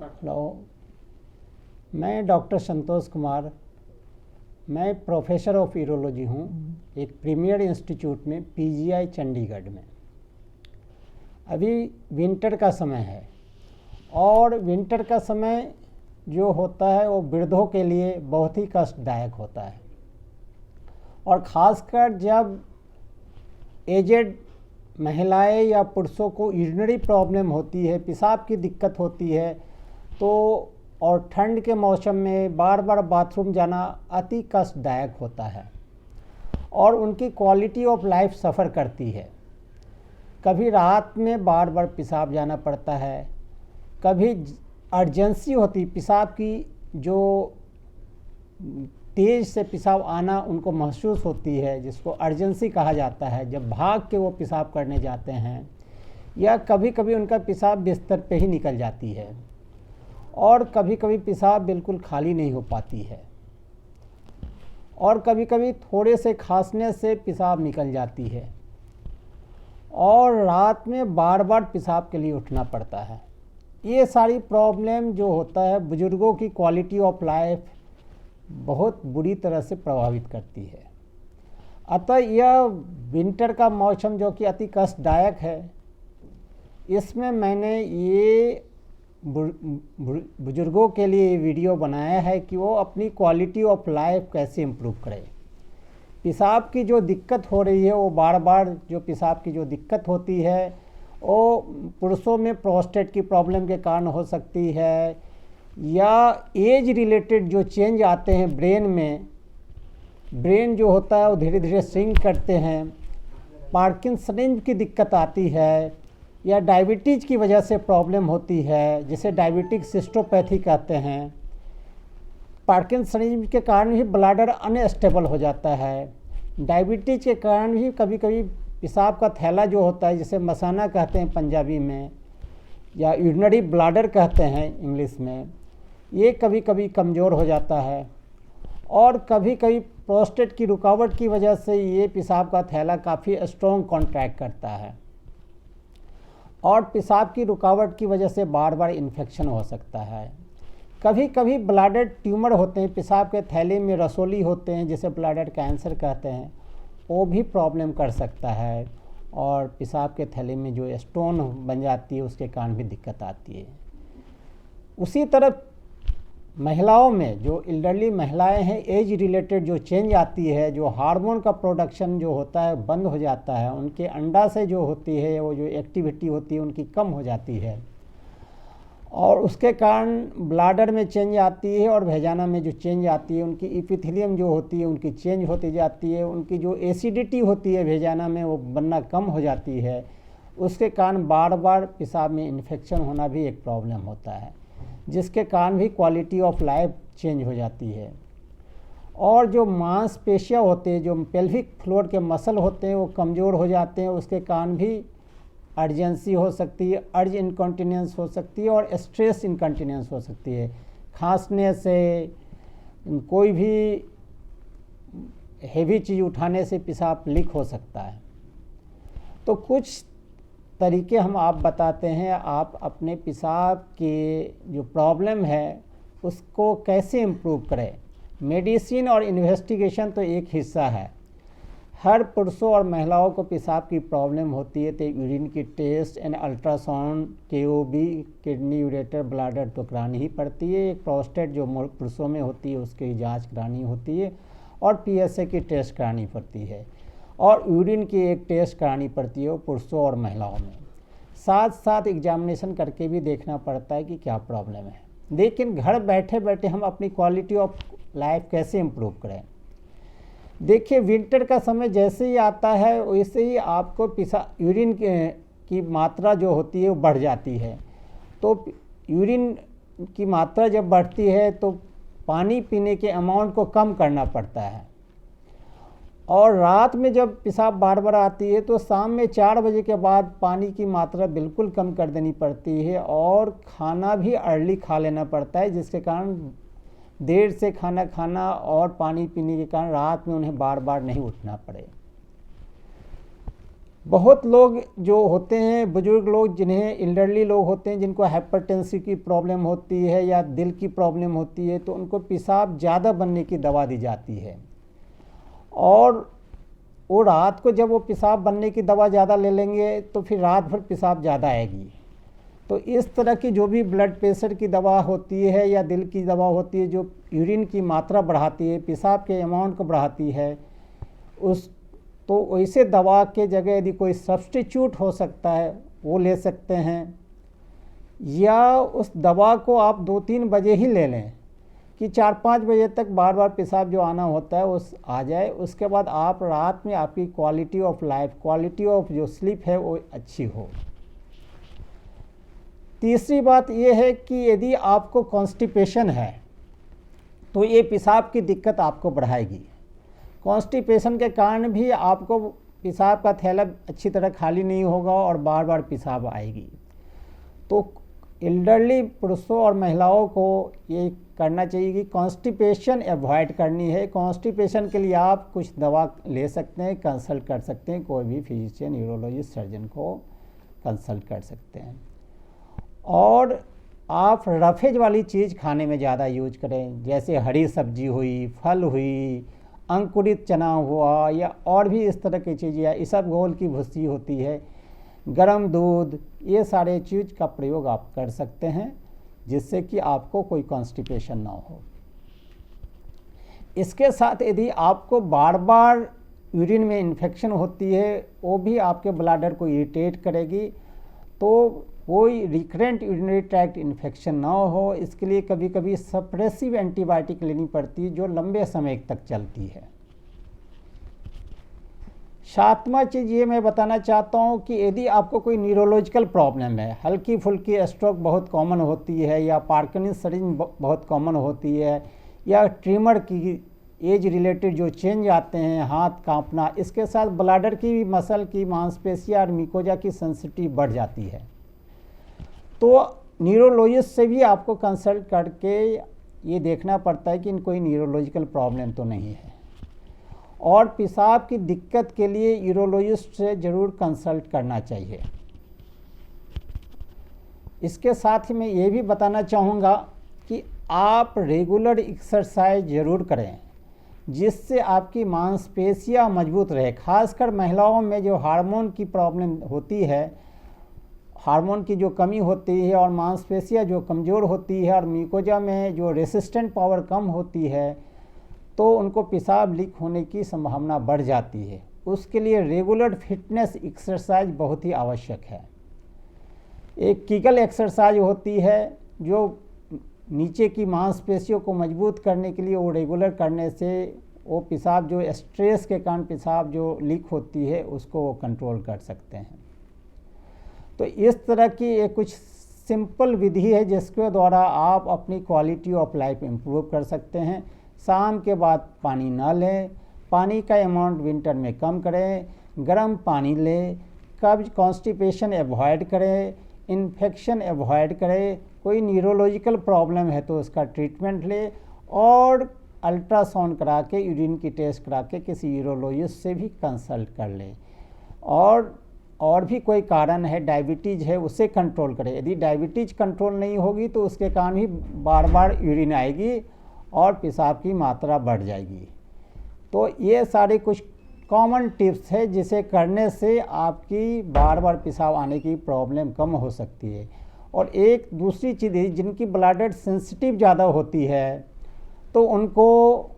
Hello, मैं doctor Santosh Kumar, मैं professor of urology हूँ एक प्रीमियर इंस्टीट्यूट में पीजीआई चंडीगढ़ में। अभी विंटर का समय है और विंटर का समय जो होता है वो वृद्धों के लिए बहुत ही कष्टदायक होता है और ख़ासकर जब एजेड महिलाएं या पुरुषों को यूरिनरी प्रॉब्लम होती है, पेशाब की दिक्कत होती है, तो और ठंड के मौसम में बार बार बाथरूम जाना अति कष्टदायक होता है और उनकी क्वालिटी ऑफ लाइफ सफ़र करती है। कभी रात में बार बार पेशाब जाना पड़ता है, कभी अर्जेंसी होती पेशाब की, जो तेज़ से पेशाब आना उनको महसूस होती है, जिसको अर्जेंसी कहा जाता है, जब भाग के वो पेशाब करने जाते हैं, या कभी कभी उनका पेशाब बिस्तर पे ही निकल जाती है और कभी कभी पेशाब बिल्कुल खाली नहीं हो पाती है और कभी कभी थोड़े से खांसने से पेशाब निकल जाती है और रात में बार बार पेशाब के लिए उठना पड़ता है। ये सारी प्रॉब्लम जो होता है बुज़ुर्गों की क्वालिटी ऑफ लाइफ बहुत बुरी तरह से प्रभावित करती है। अतः यह विंटर का मौसम जो कि अति कष्टदायक है, इसमें मैंने ये बुज़ुर्गों के लिए वीडियो बनाया है कि वो अपनी क्वालिटी ऑफ लाइफ कैसे इम्प्रूव करें। पेशाब की जो दिक्कत हो रही है, वो बार बार जो पेशाब की जो दिक्कत होती है वो पुरुषों में प्रोस्टेट की प्रॉब्लम के कारण हो सकती है, या एज रिलेटेड जो चेंज आते हैं ब्रेन में, ब्रेन जो होता है वो धीरे धीरे श्रिंक करते हैं, पार्किंसनिज़म की दिक्कत आती है, या डायबिटीज़ की वजह से प्रॉब्लम होती है जिसे डायबिटिक सिस्टोपैथी कहते हैं। पार्किंसनिज़म के कारण भी ब्लैडर अनस्टेबल हो जाता है। डायबिटीज़ के कारण भी कभी कभी पेशाब का थैला जो होता है, जिसे मसाना कहते हैं पंजाबी में, या यूरिनरी ब्लैडर कहते हैं इंग्लिश में, ये कभी कभी कमज़ोर हो जाता है और कभी कभी प्रोस्टेट की रुकावट की वजह से ये पेशाब का थैला काफ़ी स्ट्रॉन्ग कॉन्ट्रैक्ट करता है और पेशाब की रुकावट की वजह से बार बार इन्फेक्शन हो सकता है। कभी कभी ब्लैडर ट्यूमर होते हैं, पेशाब के थैले में रसोली होते हैं जिसे ब्लैडर कैंसर कहते हैं, वो भी प्रॉब्लम कर सकता है और पेशाब के थैले में जो स्टोन बन जाती है उसके कारण भी दिक्कत आती है। उसी तरह महिलाओं में जो एल्डरली महिलाएं हैं, एज रिलेटेड जो चेंज आती है, जो हार्मोन का प्रोडक्शन जो होता है बंद हो जाता है, उनके अंडा से जो होती है वो जो एक्टिविटी होती है उनकी कम हो जाती है और उसके कारण ब्लैडर में चेंज आती है और भेजाना में जो चेंज आती है, उनकी इपिथेलियम जो होती है उनकी चेंज होती जाती है, उनकी जो एसिडिटी होती है भेजाना में वो बनना कम हो जाती है। उसके कारण बार बार पेशाब में इन्फेक्शन होना भी एक प्रॉब्लम होता है, जिसके कारण भी क्वालिटी ऑफ लाइफ चेंज हो जाती है। और जो मांसपेशियाँ होते हैं, जो पेल्विक फ्लोर के मसल होते हैं, वो कमज़ोर हो जाते हैं, उसके कारण भी अर्जेंसी हो सकती है, अर्ज इनकॉन्टिनेंस हो सकती है और स्ट्रेस इनकॉन्टिनेंस हो सकती है। खांसने से, कोई भी हेवी चीज़ उठाने से पेशाब लीक हो सकता है। तो कुछ तरीके हम आप बताते हैं, आप अपने पेशाब के जो प्रॉब्लम है उसको कैसे इम्प्रूव करें। मेडिसिन और इन्वेस्टिगेशन तो एक हिस्सा है। हर पुरुषों और महिलाओं को पेशाब की प्रॉब्लम होती है तो यूरिन की test and ultrasound, KUB, kidney ureter, bladder तो करानी ही पड़ती है। एक प्रोस्टेट जो पुरुषों में होती है उसकी जांच करानी होती है और पीएसए की टेस्ट करानी पड़ती है और यूरिन की एक टेस्ट करानी पड़ती है वो पुरुषों और महिलाओं में। साथ साथ एग्जामिनेशन करके भी देखना पड़ता है कि क्या प्रॉब्लम है। लेकिन घर बैठे बैठे हम अपनी क्वालिटी ऑफ लाइफ कैसे इम्प्रूव करें। देखिए, विंटर का समय जैसे ही आता है वैसे ही आपको यूरिन की मात्रा जो होती है वो बढ़ जाती है। तो यूरिन की मात्रा जब बढ़ती है तो पानी पीने के अमाउंट को कम करना पड़ता है और रात में जब पेशाब बार बार आती है तो शाम में 4 बजे के बाद पानी की मात्रा बिल्कुल कम कर देनी पड़ती है और खाना भी अर्ली खा लेना पड़ता है, जिसके कारण देर से खाना खाना और पानी पीने के कारण रात में उन्हें बार बार नहीं उठना पड़े। बहुत लोग जो होते हैं, बुजुर्ग लोग, जिन्हें एल्डरली लोग होते हैं, जिनको हाइपरटेंसिव की प्रॉब्लम होती है या दिल की प्रॉब्लम होती है, तो उनको पेशाब ज़्यादा बनने की दवा दी जाती है। और वो रात को जब वो पेशाब बनने की दवा ज़्यादा ले लेंगे तो फिर रात भर पेशाब ज़्यादा आएगी। तो इस तरह की जो भी ब्लड प्रेशर की दवा होती है या दिल की दवा होती है, जो यूरिन की मात्रा बढ़ाती है, पेशाब के अमाउंट को बढ़ाती है, तो वैसे दवा के जगह यदि कोई सब्स्टिट्यूट हो सकता है वो ले सकते हैं, या उस दवा को आप 2-3 बजे ही ले लें कि 4-5 बजे तक बार बार पेशाब जो आना होता है उस आ जाए। उसके बाद आप रात में आपकी quality of life, quality of जो स्लीप है वो अच्छी हो। तीसरी बात ये है कि यदि आपको कॉन्स्टिपेशन है तो ये पेशाब की दिक्कत आपको बढ़ाएगी। कॉन्स्टिपेशन के कारण भी आपको पेशाब का थैला अच्छी तरह खाली नहीं होगा और बार बार पेशाब आएगी। तो एल्डरली पुरुषों और महिलाओं को ये करना चाहिए कि कॉन्स्टिपेशन अवॉइड करनी है। कॉन्स्टिपेशन के लिए आप कुछ दवा ले सकते हैं, कंसल्ट कर सकते हैं, कोई भी फिजिशियन, यूरोलॉजिस्ट, सर्जन को कंसल्ट कर सकते हैं। और आप रफेज वाली चीज़ खाने में ज़्यादा यूज करें, जैसे हरी सब्जी हुई, फल हुई, अंकुरित चना हुआ, या और भी इस तरह की चीज़, या इसबगोल की भुस्सी होती है, गर्म दूध, ये सारे चीज़ का प्रयोग आप कर सकते हैं जिससे कि आपको कोई कॉन्स्टिपेशन ना हो। इसके साथ यदि आपको बार बार यूरिन में इन्फेक्शन होती है, वो भी आपके ब्लैडर को इरिटेट करेगी, तो कोई रिकरेंट यूरिनरी ट्रैक्ट इन्फेक्शन ना हो, इसके लिए कभी कभी सप्रेसिव एंटीबायोटिक लेनी पड़ती है जो लंबे समय तक चलती है। सातवां चीज़ ये मैं बताना चाहता हूँ कि यदि आपको कोई न्यूरोलॉजिकल प्रॉब्लम है, हल्की फुल्की स्ट्रोक बहुत कॉमन होती है, या पार्किंसनिज्म बहुत कॉमन होती है, या ट्रिमर की एज रिलेटेड जो चेंज आते हैं, हाथ कांपना, इसके साथ ब्लैडर की भी मसल की मांसपेशियाँ और मिकोजा की सेंसिटिविटी बढ़ जाती है, तो न्यूरोलॉजिस्ट से भी आपको कंसल्ट करके ये देखना पड़ता है कि कोई न्यूरोलॉजिकल प्रॉब्लम तो नहीं है। और पेशाब की दिक्कत के लिए यूरोलॉजिस्ट से ज़रूर कंसल्ट करना चाहिए। इसके साथ ही मैं ये भी बताना चाहूँगा कि आप रेगुलर एक्सरसाइज ज़रूर करें जिससे आपकी मांसपेशियाँ मजबूत रहे। खासकर महिलाओं में जो हार्मोन की प्रॉब्लम होती है, हार्मोन की जो कमी होती है और मांसपेशियाँ जो कमज़ोर होती है और म्यूकोजा में जो रेसिस्टेंट पावर कम होती है, तो उनको पेशाब लीक होने की संभावना बढ़ जाती है। उसके लिए रेगुलर फिटनेस एक्सरसाइज बहुत ही आवश्यक है। एक कीगल एक्सरसाइज होती है जो नीचे की मांसपेशियों को मजबूत करने के लिए, वो रेगुलर करने से वो पेशाब जो स्ट्रेस के कारण पेशाब जो लीक होती है उसको वो कंट्रोल कर सकते हैं। तो इस तरह की एक कुछ सिंपल विधि है जिसके द्वारा आप अपनी क्वालिटी ऑफ लाइफ इम्प्रूव कर सकते हैं। शाम के बाद पानी ना लें, पानी का अमाउंट विंटर में कम करें, गर्म पानी लें, कब्ज कॉन्स्टिपेशन अवॉइड करें, इन्फेक्शन अवॉइड करें, कोई न्यूरोलॉजिकल प्रॉब्लम है तो उसका ट्रीटमेंट लें, और अल्ट्रासाउंड करा के, यूरिन की टेस्ट करा के किसी यूरोलॉजिस्ट से भी कंसल्ट कर लें। और भी कोई कारण है, डायबिटीज़ है, उसे कंट्रोल करें। यदि डायबिटीज़ कंट्रोल नहीं होगी तो उसके कारण ही बार बार यूरिन आएगी और पेशाब की मात्रा बढ़ जाएगी। तो ये सारे कुछ कॉमन टिप्स है जिसे करने से आपकी बार बार पेशाब आने की प्रॉब्लम कम हो सकती है। और एक दूसरी चीज़ है, जिनकी ब्लैडर सेंसिटिव ज़्यादा होती है तो उनको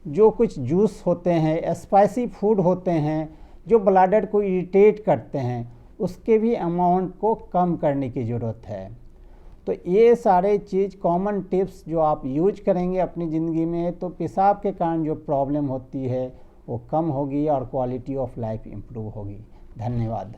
जो कुछ जूस होते हैं, स्पाइसी फूड होते हैं जो ब्लैडर को इरिटेट करते हैं, उसके भी अमाउंट को कम करने की ज़रूरत है। तो ये सारे चीज़ कॉमन टिप्स जो आप यूज करेंगे अपनी ज़िंदगी में, तो पेशाब के कारण जो प्रॉब्लम होती है वो कम होगी और क्वालिटी ऑफ लाइफ इम्प्रूव होगी। धन्यवाद।